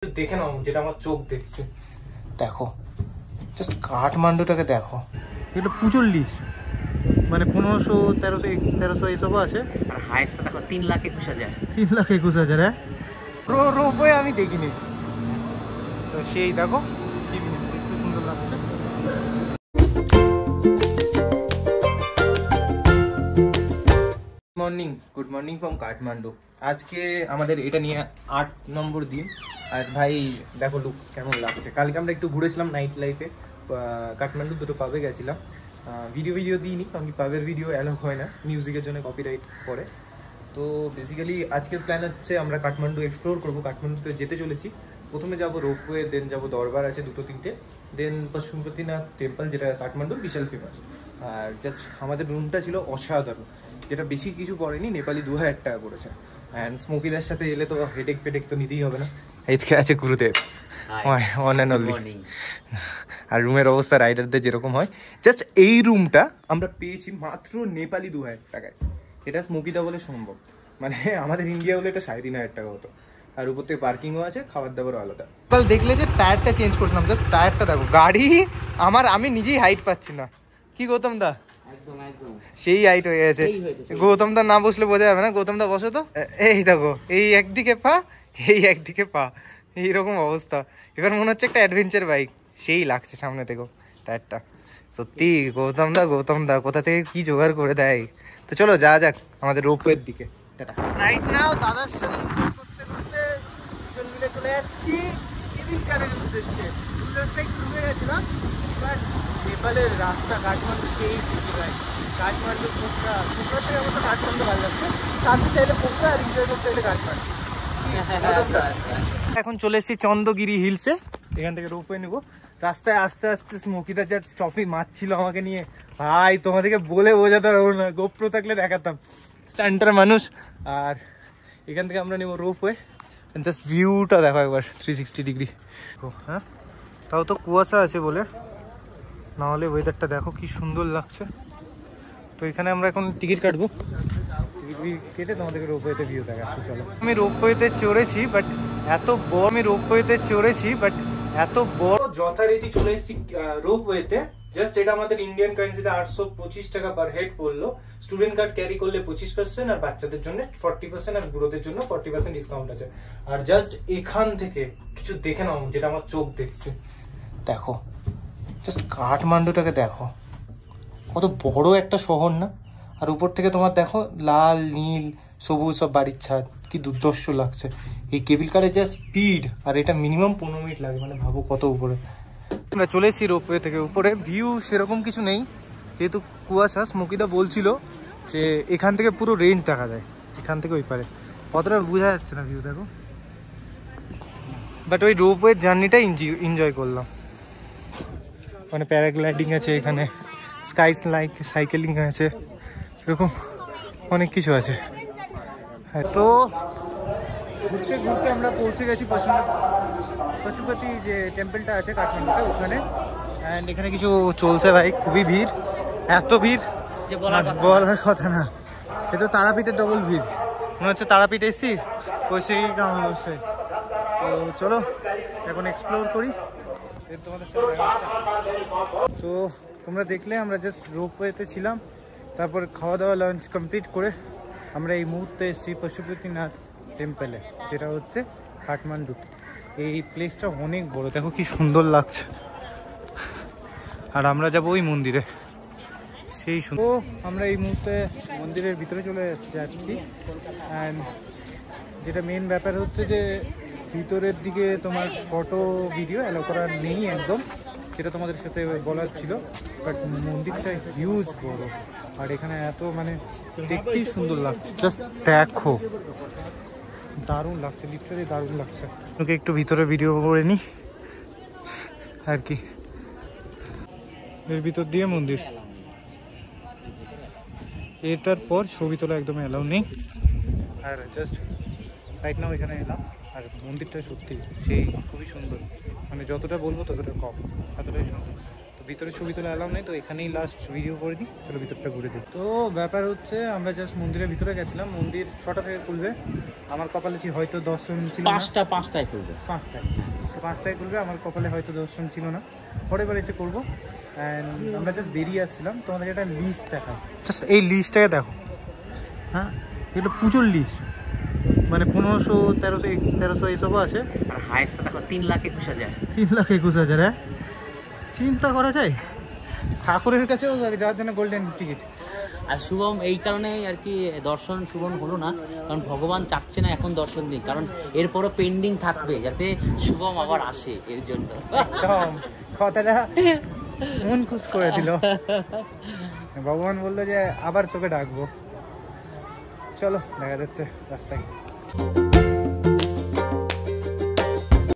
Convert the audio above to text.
দেখে নাও যেটা আমার চোখ দেখছে। দেখো জাস্ট কাঠমান্ডুটাকে দেখো, এটা পুজোর লিস্ট, মানে 1500 1300 এসবও আছে। আর হাইস্ট দেখো 3,21,000। 3,21,000। হ্যাঁ রোপওয়ে আমি দেখিনি তো, সেই দেখো কি সুন্দর লাগছে। Good morning from Kathmandu. আজকে আমাদের এটা নিয়ে 8 নম্বর দিন। আর ভাই দেখো লুকস কেমন লাগছে। কালকে আমরা একটু ঘুরেছিলাম নাইট লাইফে, কাঠমান্ডু দুটো পাবে গেছিলাম। ভিডিও দিইনি কারণ কি পাবের ভিডিও অ্যালাউ হয় না, মিউজিকের জন্য কপিরাইট পড়ে। তো বেসিক্যালি আজকের প্ল্যান হচ্ছে আমরা কাঠমান্ডু এক্সপ্লোর করবো। কাঠমান্ডুতে যেতে চলেছি, প্রথমে যাবো রোপওয়ে, দেন যাবো দরবার আছে 2-3টে, দেন পশুপতিনাথ টেম্পল যেটা কাঠমান্ডুর বিশাল ফেমাস। আর জাস্ট আমাদের রুমটা ছিল অসাধারণ, যেটা বেশি কিছু পড়েনি, নেপালি 2000 টাকা পড়েছে। অ্যান্ড স্মোকিদার সাথে এলে তো হেডেক ফেডেক তো নিতেই হবে না। এইদিকে আছে গুরুদেব, ওয়ান অ্যান্ড অনলি। আর রুমের অবস্থা রাইডারদের যেরকম হয়। জাস্ট এই রুমটা আমরা পেয়েছি মাত্র নেপালি 2000 টাকায়। এটা স্মোকিদা বলে সম্ভব, মানে আমাদের ইন্ডিয়া হলে এটা 3,500 টাকা হতো। আর উপর থেকে পার্কিংও আছে, খাবার দাবারও আলাদা। কাল দেখলে যে টায়ারটা চেঞ্জ করছিলাম, জাস্ট টায়ারটা দেখো। গাড়ি আমি নিজেই হাইট পাচ্ছি না। কি গৌতম দা? সেই হাইট হয়ে গেছে। গৌতম দা না বসলে বোঝা যাবে না। গৌতম দা বসো তো। এই দেখো, এই একদিকে পা, এই একদিকে পা, এইরকম অবস্থা। এবার মনে হচ্ছে একটা অ্যাডভেঞ্চার বাইক। সেই লাগছে সামনে থেকে টায়ারটা। সত্যি গৌতম দা কোথা থেকে কি জোগাড় করে দেয়। তো চলো যা যাক আমাদের রোপওয়ের দিকে। রাইট নাও দাদার সাথে এনজয় করতে করতে দুজন মিলে চলে যাচ্ছি কিলিংকারের উদ্দেশ্যে। একটু ঘুরে গেছিলাম, বাট নেপালের রাস্তা কাঠমান্ডু সেই সিটি ভাই। কাঠমান্ডু পোখরা থেকে আমার তো কাঠমান্ডু ভালো লাগছে। সাথে চাইলে পোখরা আর এনজয় করতে চাইলে কাঠমান্ডু। এখন চলে এসেছি চন্দ্রগিরি হিলসে, এখান থেকে রোপওয়ে নেবো। রাস্তায় আস্তে আস্তে স্মোকিদা যা স্টপই মারছিল আমাকে নিয়ে, ভাই তোমাদেরকে বলে বোঝাতে পারবো না। গোপ্রো থাকলে দেখাতাম, স্ট্যান্ডার মানুষ। আর এখান থেকে আমরা নেবো রোপওয়ে। জাস্ট ভিউটা দেখো একবার, 360 ডিগ্রি। হ্যাঁ তাও তো কুয়াশা আছে বলে, নাহলে ওয়েদারটা দেখো কি সুন্দর লাগছে। তো এখানে আমরা এখন টিকিট কাটবো, কেটে তোমাদেরকে রোপওয়েতে ভিউ দেখাচ্ছি। চলো, আমি রোপওয়েতে চড়েছি বাট এত বড় যথারীতি চলে এসেছি রোপওয়েতে। জাস্ট এটা আমাদের ইন্ডিয়ান কারেন্সিতে 825 টাকা পার হেড পড়লো। স্টুডেন্ট কার্ড ক্যারি করলে 25%, আর বাচ্চাদের জন্য 40%, আর বুড়োদের জন্য 40% ডিসকাউন্ট আছে। আর জাস্ট এখান থেকে কিছু দেখে নাও যেটা আমার চোখ দেখছে। দেখো জাস্ট কাঠমান্ডুটাকে দেখো, কত বড় একটা শহর না? আর উপর থেকে তোমার দেখো লাল নীল সবুজ সব বাড়ির ছাদ, কি দুর্ধর্ষ লাগছে। এই কেবিল কারের যা স্পিড, আর এটা মিনিমাম 15 মিনিট লাগে, মানে ভাবো কত উপরে। আমরা চলে এসেছি রোপওয়ে থেকে। উপরে ভিউ সেরকম কিছু নেই, যেহেতু কুয়াশা। স্মোকিদা বলছিল যে এখান থেকে পুরো রেঞ্জ দেখা যায়, এখান থেকে ওই পারে। কতটা বোঝা যাচ্ছে না ভিউ দেখো, বাট ওই রোপওয়ের জার্নিটা এনজয় করলাম। মানে প্যারাগ্লাইডিং আছে এখানে, স্কাই সাইকেলিং আছে, এরকম অনেক কিছু আছে। হ্যাঁ, তো ঘুরতে ঘুরতে আমরা পৌঁছে গেছি পশুপতি যে টেম্পলটা আছে কাঠমান্ডুতে, ওখানে। অ্যান্ড এখানে কিছু চলছে ভাই, খুবই ভিড়। এত ভিড় যে বলার কথা না। এ তো তারাপীঠের ডবল ভিড়, মনে হচ্ছে তারাপীঠ এসছি পয়সা কেমন অবশ্যই। তো চলো এখন এক্সপ্লোর করি। তো তোমরা দেখলে আমরা জাস্ট রোপওয়েতে ছিলাম, তারপর খাওয়া দাওয়া লাঞ্চ কমপ্লিট করে আমরা এই মুহূর্তে এসেছি পশুপতিনাথ টেম্পলে, যেটা হচ্ছে কাঠমান্ডুতে। এই প্লেসটা অনেক বড়, দেখো কি সুন্দর লাগছে। আর আমরা যাবো ওই মন্দিরে, সেই সুন্দর। তো আমরা এই মুহূর্তে মন্দিরের ভিতরে চলে যাচ্ছি। অ্যান্ড যেটা মেন ব্যাপার হচ্ছে যে ভিতরের দিকে তোমার ফটো ভিডিও অ্যালাউ করা নেই একদম, যেটা তোমাদের সাথে বলার ছিল। বাট মন্দিরটা হিউজ বড়, আর এখানে এত মানে দেখতেই সুন্দর লাগছে। জাস্ট দেখো, দারুণ লাগছে, লিটারালি দারুণ লাগছে। ওকে একটু ভিতরে ভিডিও করে নিই আর কি। এর ভিতর দিয়ে মন্দির, এটার পর ছবি তোলা একদম অ্যালাউ নেই। আর জাস্ট রাইট নাও এখানে এলাম, আর মন্দিরটা সত্যি সেই খুবই সুন্দর। মানে যতটা বলবো ততটা কম, এতটাই সুন্দর। তো ভিতরে ছবি তোলা অ্যালাউ নেই, তো এখানেই লাস্ট ভিডিও করে দিই। চলো ভিতরটা ঘুরে দিই। তো ব্যাপার হচ্ছে আমরা জাস্ট মন্দিরের ভিতরে গেছিলাম। মন্দির 6টা থেকে খুলবে, আমার কপালে হয়তো দর্শন ছিল না, পাঁচটায় করবে। পাঁচটায় করবে, আমার কপালে হয়তো দর্শন ছিল না, পরের বার এসে করবো। অ্যান্ড আমরা জাস্ট বেরিয়ে আসছিলাম, তোমাদের একটা লিস্ট দেখা, জাস্ট এই লিস্টটাকে দেখো। হ্যাঁ, এটা পুজোর লিস্ট, মানে 1500, 1300 এইসবও আছে। আর হাইস্টটা দেখো 3,21,000। 3,21,000, হ্যাঁ চিন্তা করা যায়। ঠাকুরের কাছেও যাওয়ার জন্য গোল্ডেন টিকিট। আর শুভম এই কারণে আর কি দর্শন শুভম হলো না, কারণ ভগবান চাচ্ছে না এখন দর্শন দিই, কারণ এরপরও পেন্ডিং থাকবে যাতে শুভম আবার আসে, এর জন্য। একদম কথাটা মন খুশ করে দিল। ভগবান বললো যে আবার তোকে ডাকবো। চলো দেখা যাচ্ছে রাস্তায়।